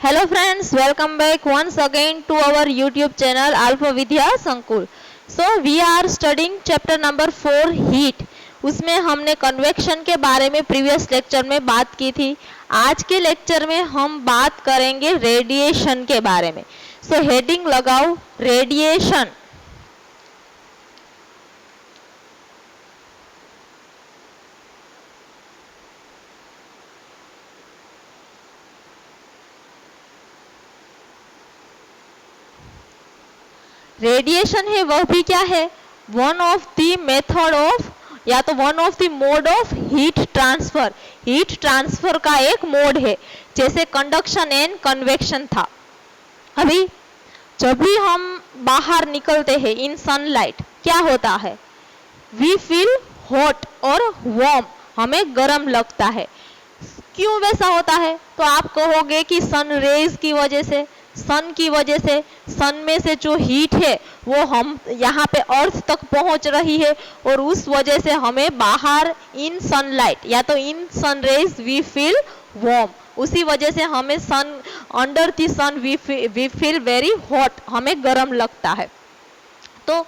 Hello friends, welcome back once again to our YouTube channel Alpha Vidya Sankul. So we are studying chapter number 4 heat. उसमें हमने convection के बारे में previous lecture में बात की थी. आज के लेक्चर में हम बात करेंगे रेडिएशन के बारे में. सो हेडिंग लगाओ रेडिएशन. रेडिएशन है वह भी क्या है, one of the method of या तो one of the mode of heat transfer. Heat transfer का एक मोड है, जैसे कंडक्शन एंड कन्वेक्शन था. अभी जब भी हम बाहर निकलते हैं इन सनलाइट, क्या होता है, वी फील हॉट और वार्म, हमें गर्म लगता है. क्यों वैसा होता है? तो आप कहोगे कि सन रेज की वजह से, सन की वजह से, सन में से जो हीट है वो हम यहाँ पे अर्थ तक पहुंच रही है और उस वजह से हमें बाहर इन सनलाइट या तो in sun rays we feel warm, उसी वजह से हमें sun under the sun we feel very hot, हमें गर्म लगता है. तो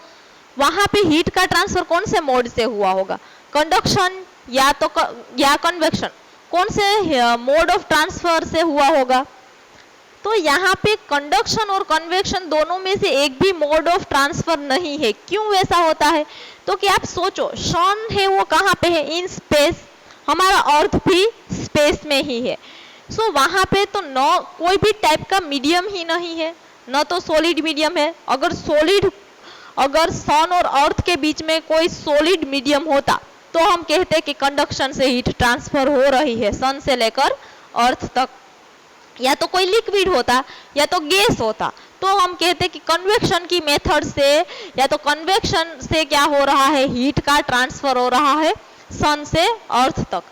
वहां पे हीट का ट्रांसफर कौन से मोड से हुआ होगा, कंडक्शन या कन्वेक्शन, कौन से मोड ऑफ ट्रांसफर से हुआ होगा? तो यहाँ पे कंडक्शन और कन्वेक्शन दोनों में से एक भी मोड ऑफ ट्रांसफर नहीं है. क्यों वैसा होता है? तो कि आप सोचो, सन है वो कहाँ पे है, इन स्पेस, हमारा अर्थ भी स्पेस में ही है. सो वहां पे तो न कोई भी टाइप का मीडियम ही नहीं है, न तो सॉलिड मीडियम है. अगर सन और अर्थ के बीच में कोई सॉलिड मीडियम होता तो हम कहते कि कंडक्शन से हीट ट्रांसफर हो रही है सन से लेकर अर्थ तक. या तो कोई लिक्विड होता या तो गैस होता तो हम कहते कि कन्वेक्शन की मेथड से या तो कन्वेक्शन से क्या हो रहा है, हीट का ट्रांसफर हो रहा है सन से अर्थ तक.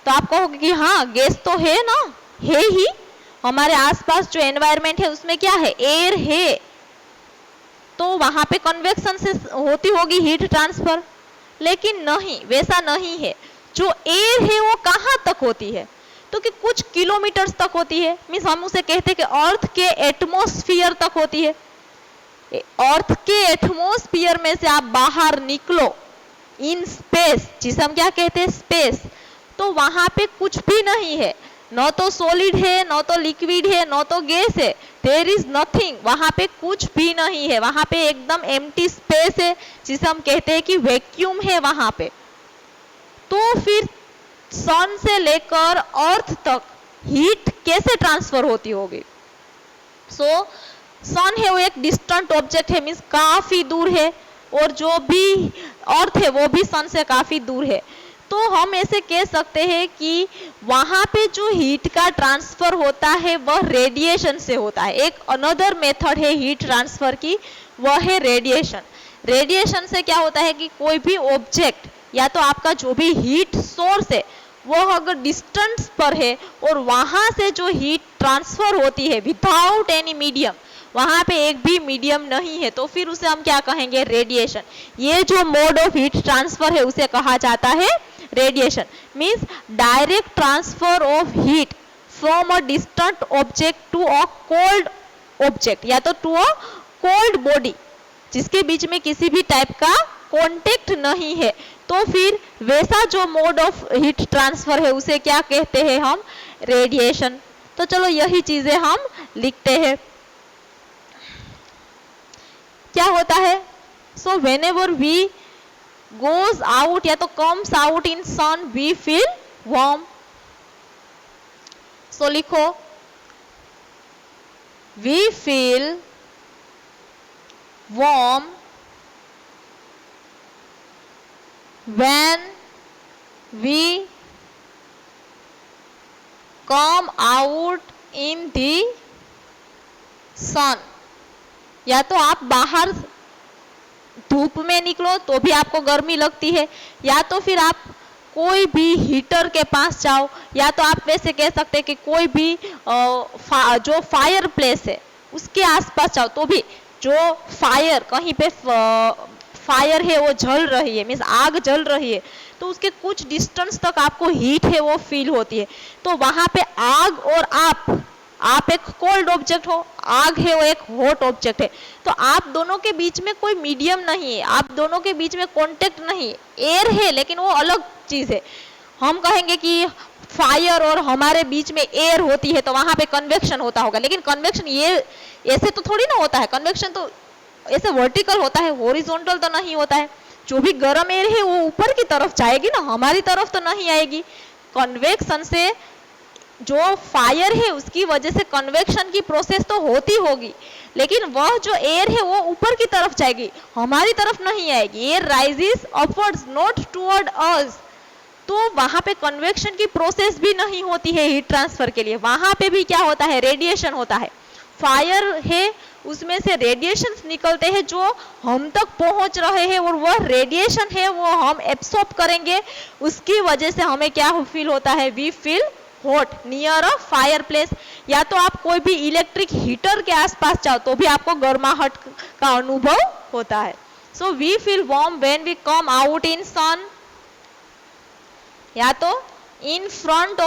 तो आप कहोगे कि हाँ गैस तो है ना, है ही, हमारे आसपास जो एनवायरनमेंट है उसमें क्या है, एयर है, तो वहां पे कन्वेक्शन से होती होगी हीट ट्रांसफर. लेकिन नहीं, वैसा नहीं है. जो एयर है वो कहाँ तक होती है, तो कि कुछ किलोमीटर्स तक होती है. मीन्स हम उसे कहते हैं कि अर्थ के एटमॉस्फेयर तक होती है. अर्थ के एटमॉस्फेयर में से आप बाहर निकलो इन स्पेस, जिसे हम क्या कहते हैं, स्पेस, तो वहां पे कुछ भी नहीं है, न तो सॉलिड है, न तो लिक्विड है, न तो गैस है. देयर इज नथिंग, वहां पे कुछ भी नहीं है, वहां पे एकदम एम्प्टी स्पेस है, जिसे हम कहते हैं कि वैक्यूम है वहां पे. तो फिर सन से लेकर अर्थ तक हीट कैसे ट्रांसफर होती होगी? सो सन है वो एक डिस्टेंट ऑब्जेक्ट है, मीन्स काफी दूर है, और जो भी अर्थ है वो भी सन से काफी दूर है. तो हम ऐसे कह सकते हैं कि वहां पे जो हीट का ट्रांसफर होता है वह रेडिएशन से होता है. एक अनदर मेथड है हीट ट्रांसफर की, वह है रेडिएशन. रेडिएशन से क्या होता है कि कोई भी ऑब्जेक्ट या तो आपका जो भी हीट सोर्स है वो अगर डिस्टेंस पर है और वहां से जो हीट ट्रांसफर होती है विदाउट एनी मीडियम, वहां पे एक भी मीडियम नहीं है, तो फिर उसे हम क्या कहेंगे, रेडिएशन. ये जो मोड ऑफ हीट ट्रांसफर है उसे कहा जाता है radiation. Means direct transfer of heat from a distant object to a cold object या तो टू अ कोल्ड बॉडी, जिसके बीच में किसी भी टाइप का कॉन्टेक्ट नहीं है. तो फिर वैसा जो मोड ऑफ हीट ट्रांसफर है उसे क्या कहते हैं हम, रेडिएशन. तो चलो यही चीजें हम लिखते हैं. क्या होता है? So whenever we goes out या तो comes out in sun we feel warm. So लिखो, we feel warm when we come out in the sun. या तो आप बाहर धूप में निकलो तो भी आपको गर्मी लगती है, या तो फिर आप कोई भी हीटर के पास जाओ, या तो आप वैसे कह सकते हैं कि कोई भी जो फायर प्लेस है उसके आसपास जाओ, तो भी जो फायर कहीं पे फायर है वो जल रही है, मीन्स आग जल रही है, तो उसके कुछ डिस्टेंस तक आपको हीट है वो फील होती है. तो वहां पे आग और आप एक कोल्ड ऑब्जेक्ट हो, आग है वो एक हॉट ऑब्जेक्ट है, तो आप दोनों के बीच में कोई मीडियम नहीं है, आप दोनों के बीच में कांटेक्ट नहीं, एयर है लेकिन वो अलग चीज है। हम कहेंगे कि फायर और हमारे बीच में एयर होती है तो वहां पे कन्वेक्शन होता होगा, लेकिन कन्वेक्शन ये ऐसे तो थोड़ी ना होता है, कन्वेक्शन तो ऐसे वर्टिकल होता है, हॉरिजॉन्टल तो नहीं होता है। जो भी गर्म एयर है वो ऊपर की तरफ जाएगी ना, हमारी तरफ तो नहीं आएगी। कन्वेक्शन से जो फायर है उसकी वजह से कन्वेक्शन की प्रोसेस तो होती होगी, लेकिन वह जो एयर है वो ऊपर की तरफ जाएगी, हमारी तरफ नहीं आएगी। Air rises upwards not toward us, तो वहां पे कन्वेक्शन की प्रोसेस भी नहीं होती है हीट ट्रांसफर के लिए। वहां पे भी क्या होता है, रेडिएशन होता है। फायर है उसमें से रेडिएशन निकलते हैं जो हम तक पहुंच रहे हैं, और वह रेडिएशन है वो हम एब्सॉर्ब करेंगे, उसकी वजह से हमें क्या फील होता है, we feel hot near a fireplace. या तो आप कोई भी इलेक्ट्रिक हीटर के आसपास जाओ तो भी आपको गर्माहट का अनुभव होता है। So we feel warm when we come out in sun, या तो in front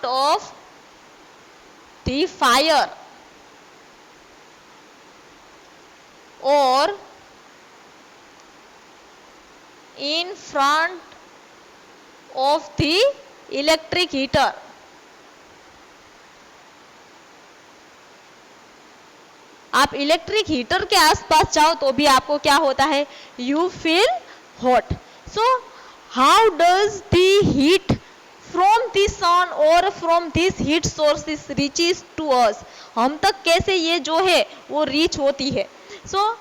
of the fire और in front of the electric heater। आप इलेक्ट्रिक हीटर के आसपास जाओ तो भी आपको क्या होता है, you feel hot. So how does the heat from the sun और from this heat sources reaches to us, हम तक कैसे ये जो है वो रीच होती है। सो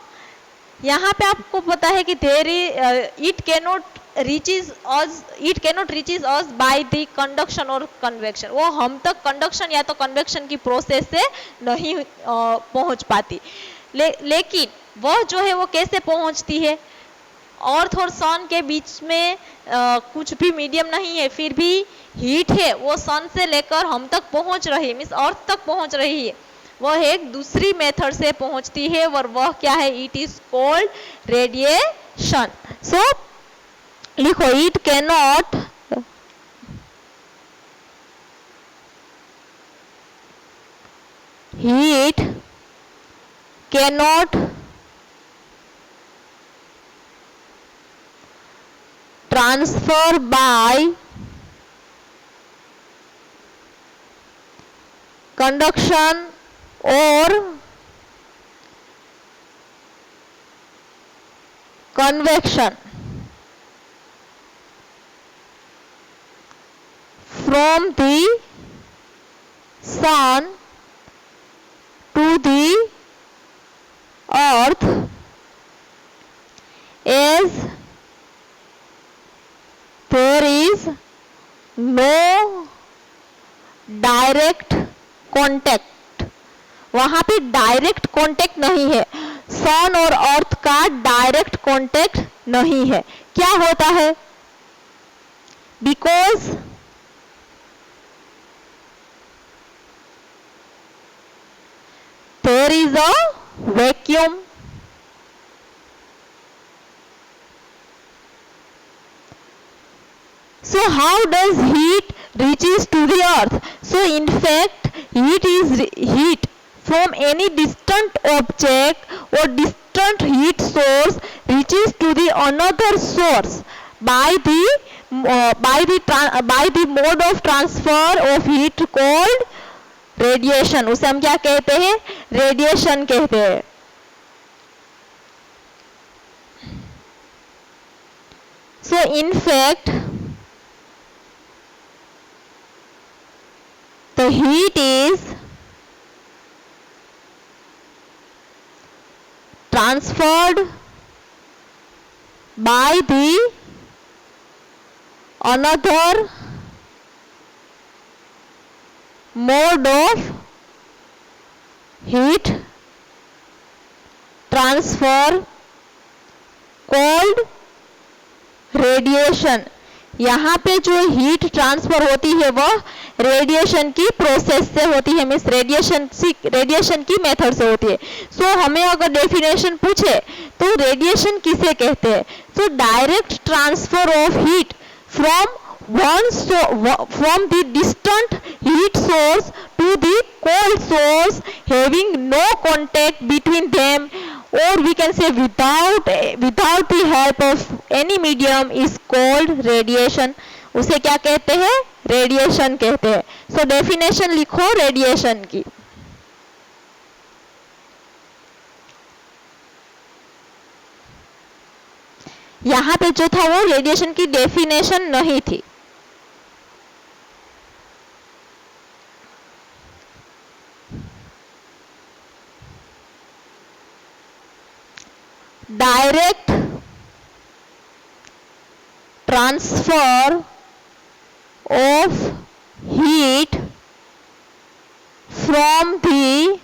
यहाँ पे आपको पता है कि it cannot reaches us by the conduction और कन्वेक्शन, वो हम तक कंडक्शन या तो कन्वेक्शन की प्रोसेस से नहीं पहुंच पाती। लेकिन वह जो है वो कैसे पहुंचती है, अर्थ और सन के बीच में कुछ भी मीडियम नहीं है, फिर भी हीट है वो सन से लेकर हम तक पहुंच रही है, मीन्स अर्थ तक पहुंच रही है, वह एक दूसरी मेथड से पहुंचती है, और वह क्या है, इट इज कॉल्ड रेडिएशन। सो लिखो, it cannot heat cannot transfer by conduction or convection from the sun to the earth as there is no direct contact, वहां पे डायरेक्ट कांटेक्ट नहीं है, सन और अर्थ का डायरेक्ट कांटेक्ट नहीं है। क्या होता है, because there is a vacuum, so how does heat reaches to the earth? So in fact heat from any distant object or distant heat source reaches to the another source by the mode of transfer of heat called radiation। उसे हम क्या कहते हैं, radiation कहते हैं। So in fact the heat is transferred by the another mode of heat transfer called radiation। यहाँ पे जो हीट ट्रांसफर होती है वह रेडिएशन की प्रोसेस से होती है, मीन्स रेडिएशन की मेथड से होती है। सो हमें अगर डेफिनेशन पूछे तो रेडिएशन किसे कहते हैं, so direct transfer of heat from from the distant heat source to the cold source having no contact between them, or we can say without the help of any medium is called radiation. उसे क्या कहते हैं? Radiation कहते हैं. So definition लिखो radiation की. यहां पे जो था वो रेडिएशन की डेफिनेशन नहीं थी. Direct transfer of heat from the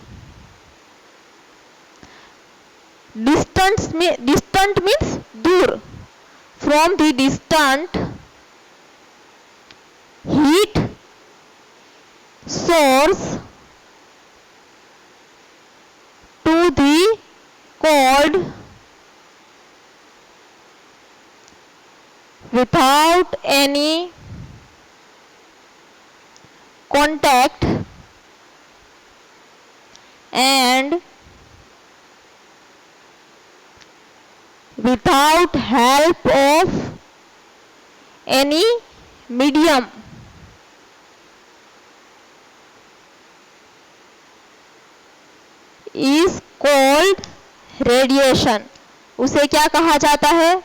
distant means दूर, from the distant heat source to the cold without any contact and without help of any medium is called radiation. उसे क्या कहा जाता है?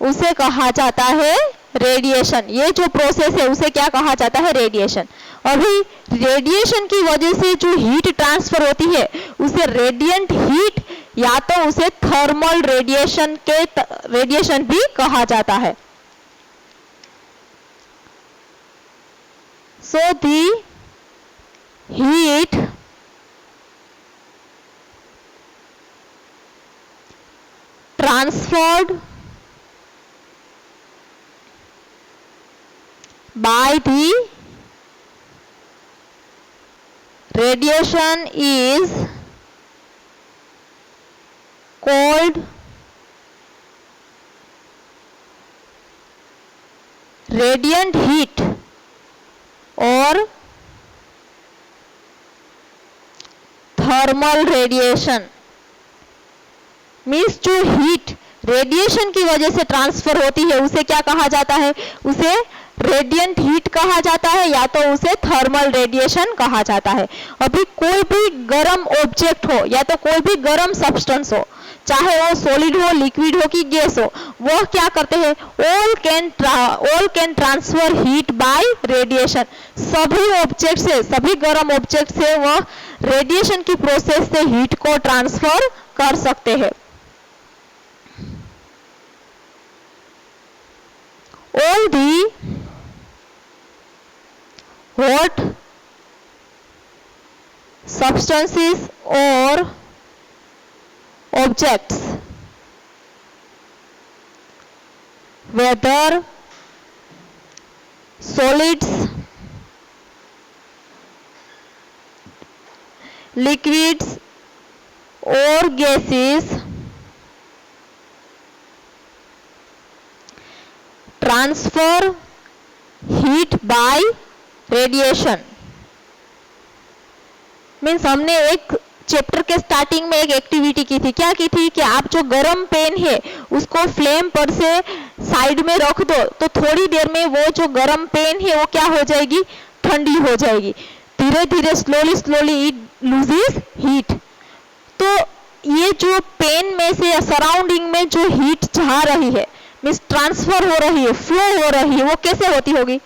उसे कहा जाता है रेडिएशन. ये जो प्रोसेस है उसे क्या कहा जाता है? रेडिएशन. अभी रेडिएशन की वजह से जो हीट ट्रांसफर होती है उसे रेडिएंट हीट या तो उसे थर्मल रेडिएशन भी कहा जाता है. So the heat transferred by the radiation is called radiant heat or thermal radiation. Means जो हीट रेडिएशन की वजह से ट्रांसफर होती है उसे क्या कहा जाता है? उसे रेडिएंट हीट कहा जाता है या तो उसे थर्मल रेडिएशन कहा जाता है. अभी कोई भी गर्म ऑब्जेक्ट हो या तो कोई भी गर्म सब्सटेंस हो, चाहे वो सॉलिड हो, लिक्विड हो कि गैस हो, वो क्या करते हैं? All can transfer heat bye radiation. सभी ऑब्जेक्ट से, सभी गर्म ऑब्जेक्ट से वह रेडिएशन की प्रोसेस से हीट को ट्रांसफर कर सकते हैं. all the hot substances or objects, whether solids, liquids or gases, transfer heat by radiation. Means हमने एक चैप्टर के स्टार्टिंग में एक एक्टिविटी की थी. क्या की थी कि आप जो गरम पेन है उसको फ्लेम पर से साइड में रख दो तो थोड़ी देर में वो जो गरम पेन है वो क्या हो जाएगी? ठंडी हो जाएगी. धीरे धीरे स्लोली इट लूजेस हीट. तो ये जो पेन में से सराउंडिंग में जो हीट जा रही है, मीन्स ट्रांसफर हो रही है, फ्लो हो रही है, वो कैसे होती होगी?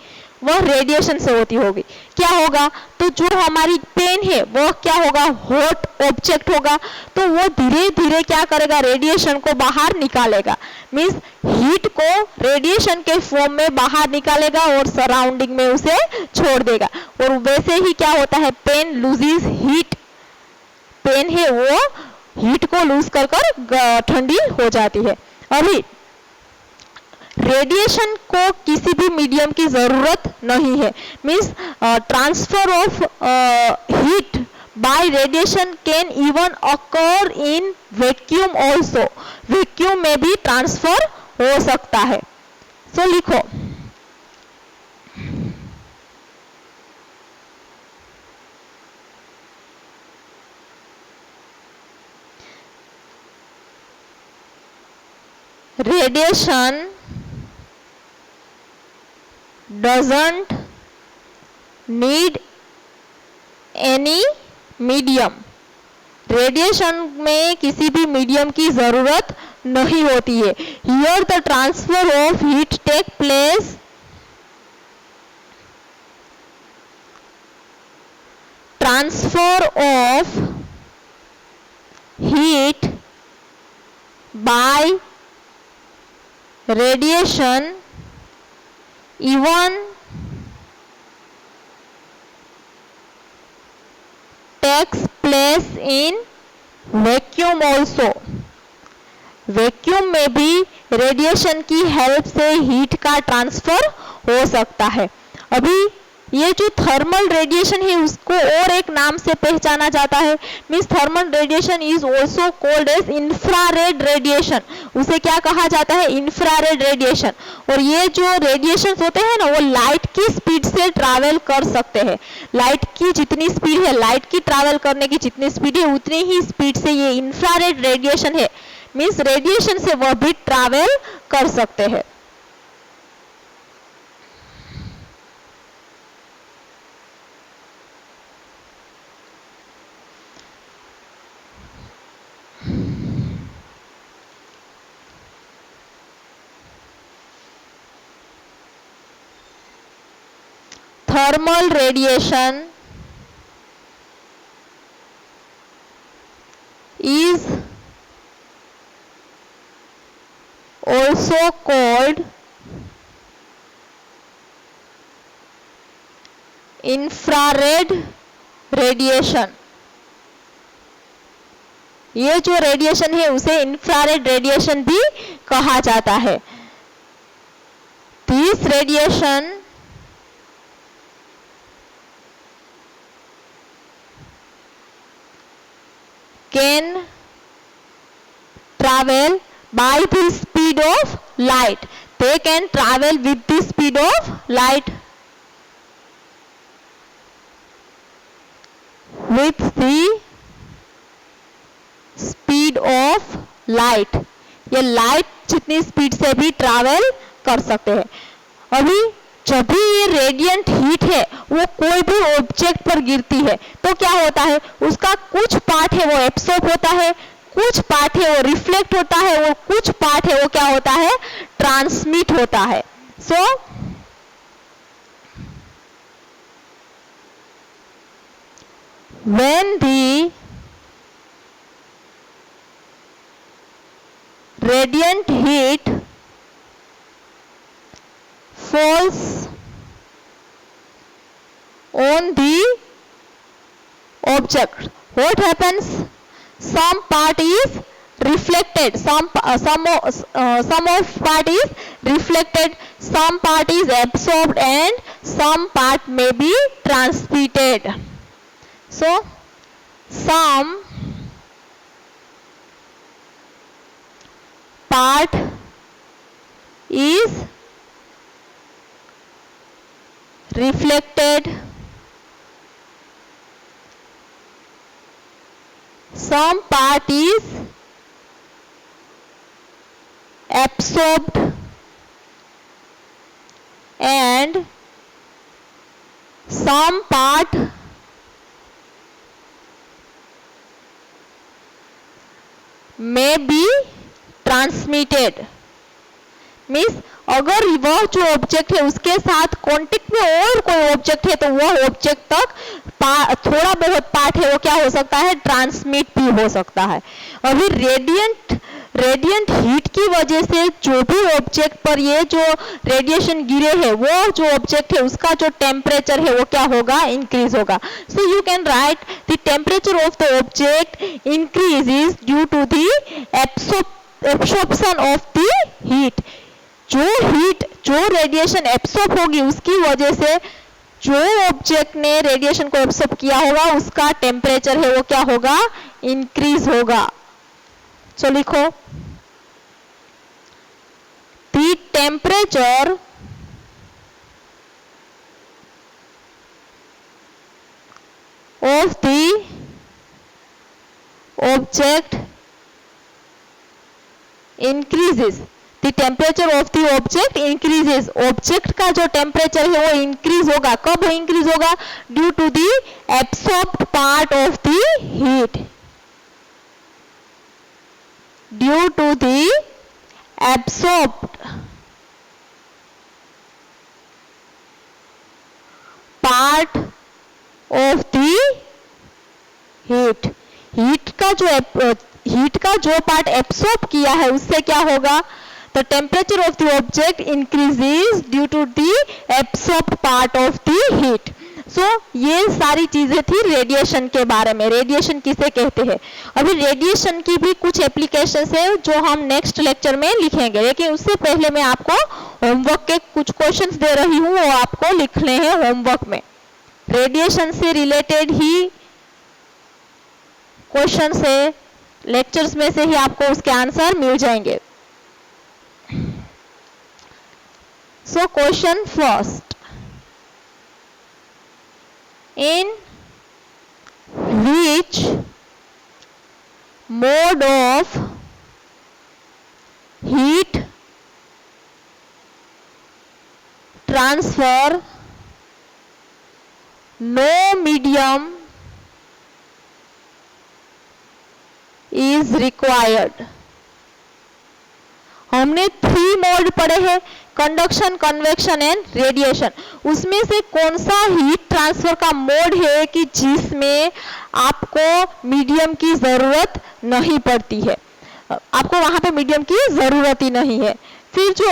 वह रेडिएशन से होती होगी. क्या होगा? तो जो हमारी पेन है वो क्या होगा? हॉट ऑब्जेक्ट होगा, तो वो धीरे धीरे क्या करेगा? रेडिएशन को बाहर निकालेगा. मीन्स हीट को रेडिएशन के फॉर्म में बाहर निकालेगा और सराउंडिंग में उसे छोड़ देगा. और वैसे ही क्या होता है? Pen loses heat. पेन है वो हीट को लूज कर ठंडी हो जाती है. अभी रेडिएशन को किसी भी मीडियम की जरूरत नहीं है. Means transfer of heat bye radiation can even occur in vacuum also. Vacuum में भी ट्रांसफर हो सकता है. तो लिखो radiation doesn't need any medium. Radiation में किसी भी मीडियम की जरूरत नहीं होती है. Here the transfer of heat take place by radiation even takes place in vacuum also. Vacuum में भी रेडिएशन की हेल्प से हीट का ट्रांसफर हो सकता है. अभी ये जो थर्मल रेडिएशन है उसको और एक नाम से पहचाना जाता है. Means thermal radiation is also called as infrared radiation. उसे क्या कहा जाता है? Infrared radiation. और ये जो रेडिएशन होते हैं ना वो लाइट की स्पीड से ट्रैवल कर सकते हैं. लाइट की जितनी स्पीड है, लाइट की ट्रैवल करने की जितनी स्पीड है उतनी ही स्पीड से ये इंफ्रारेड रेडिएशन है. मीन्स रेडिएशन से वह भी ट्रैवल कर सकते हैं. Thermal radiation is also called infrared radiation. ये जो रेडिएशन है उसे इंफ्रारेड रेडिएशन भी कहा जाता है. This radiation can travel by the speed of light. They can travel with the speed of light. With the speed of light. ये light जितनी स्पीड से भी ट्रैवल कर सकते हैं. अभी जब भी ये रेडिएंट हीट है वो कोई भी ऑब्जेक्ट पर गिरती है तो क्या होता है? उसका कुछ पार्ट है वो एब्सॉर्ब होता है, कुछ पार्ट है वो रिफ्लेक्ट होता है, और कुछ पार्ट है वो क्या होता है? ट्रांसमिट होता है. सो when the radiant heat falls on the object, what happens? Some part is reflected, some of part is reflected, some part is absorbed, and some part may be transmitted. So some part is reflected, some part is absorbed, and some part may be transmitted. Means अगर वह जो object है उसके साथ contact में और कोई object है तो वह ऑब्जेक्ट तक थोड़ा बहुत पार्ट है वो क्या हो सकता है? ट्रांसमिट भी हो सकता है. अभी रेडिएंट हीट की वजह से जो भी ऑब्जेक्ट पर ये जो रेडिएशन गिरे है वो जो ऑब्जेक्ट है उसका जो टेम्परेचर है वो क्या होगा? इंक्रीज होगा. So you can write the temperature of the object increases due to the absorption of the heat. जो रेडिएशन एब्सॉर्ब होगी उसकी वजह से जो ऑब्जेक्ट ने रेडिएशन को एब्सॉर्ब किया होगा उसका टेम्परेचर है वो क्या होगा? इंक्रीज होगा. तो लिखो the temperature of the object increases, the temperature of the object increases, object का जो टेम्परेचर है वो इंक्रीज होगा, कब इंक्रीज होगा? Due to the absorbed part of the heat, due to the absorbed part of the heat, heat का जो part absorb किया है उससे क्या होगा? The temperature of the object increases due to the absorbed part of the heat. So ये सारी चीजें थी रेडिएशन के बारे में। रेडिएशन किसे कहते हैं? अभी रेडिएशन की भी कुछ एप्लीकेशंस है जो हम नेक्स्ट लेक्चर में लिखेंगे, लेकिन उससे पहले मैं आपको होमवर्क के कुछ क्वेश्चंस दे रही हूँ, वो आपको लिखने हैं होमवर्क में। रेडिएशन से रिलेटेड ही क्वेश्चन से, लेक्चर्स में से ही आपको उसके आंसर मिल जाएंगे। So question first, in which mode of heat transfer no medium is required? हमने 3 मोड पढ़े हैं, कंडक्शन, कन्वेक्शन एंड रेडिएशन। उसमें से कौन सा हीट ट्रांसफर का मोड है कि जिसमें आपको मीडियम की जरूरत नहीं पड़ती है? आपको वहां पे मीडियम की जरूरत ही नहीं है। फिर जो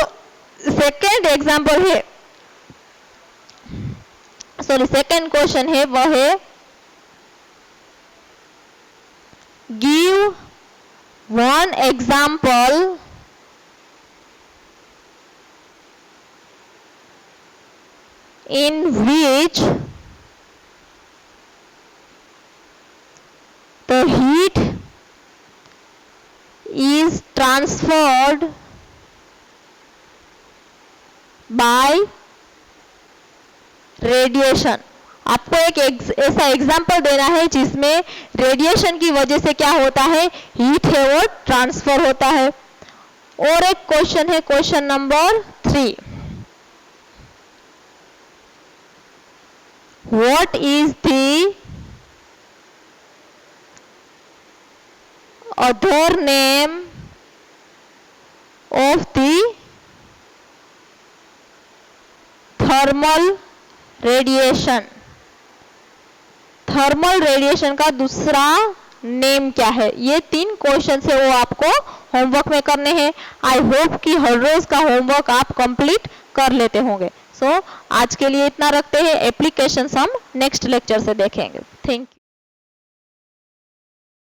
सेकेंड एग्जाम्पल है, सॉरी सेकेंड क्वेश्चन है, वह है give one example in which the heat is transferred by radiation। आपको एक ऐसा एग्जाम्पल देना है जिसमें रेडिएशन की वजह से क्या होता है? हीट है वो ट्रांसफर होता है। और एक क्वेश्चन है, question number 3, what is the other name of the thermal radiation? Thermal radiation का दूसरा नेम क्या है? ये 3 क्वेश्चन है, वो आपको होमवर्क में करने हैं। आई होप कि हर रोज का होमवर्क आप कंप्लीट कर लेते होंगे। सो आज के लिए इतना रखते हैं, एप्लीकेशंस हम नेक्स्ट लेक्चर से देखेंगे। Thank you.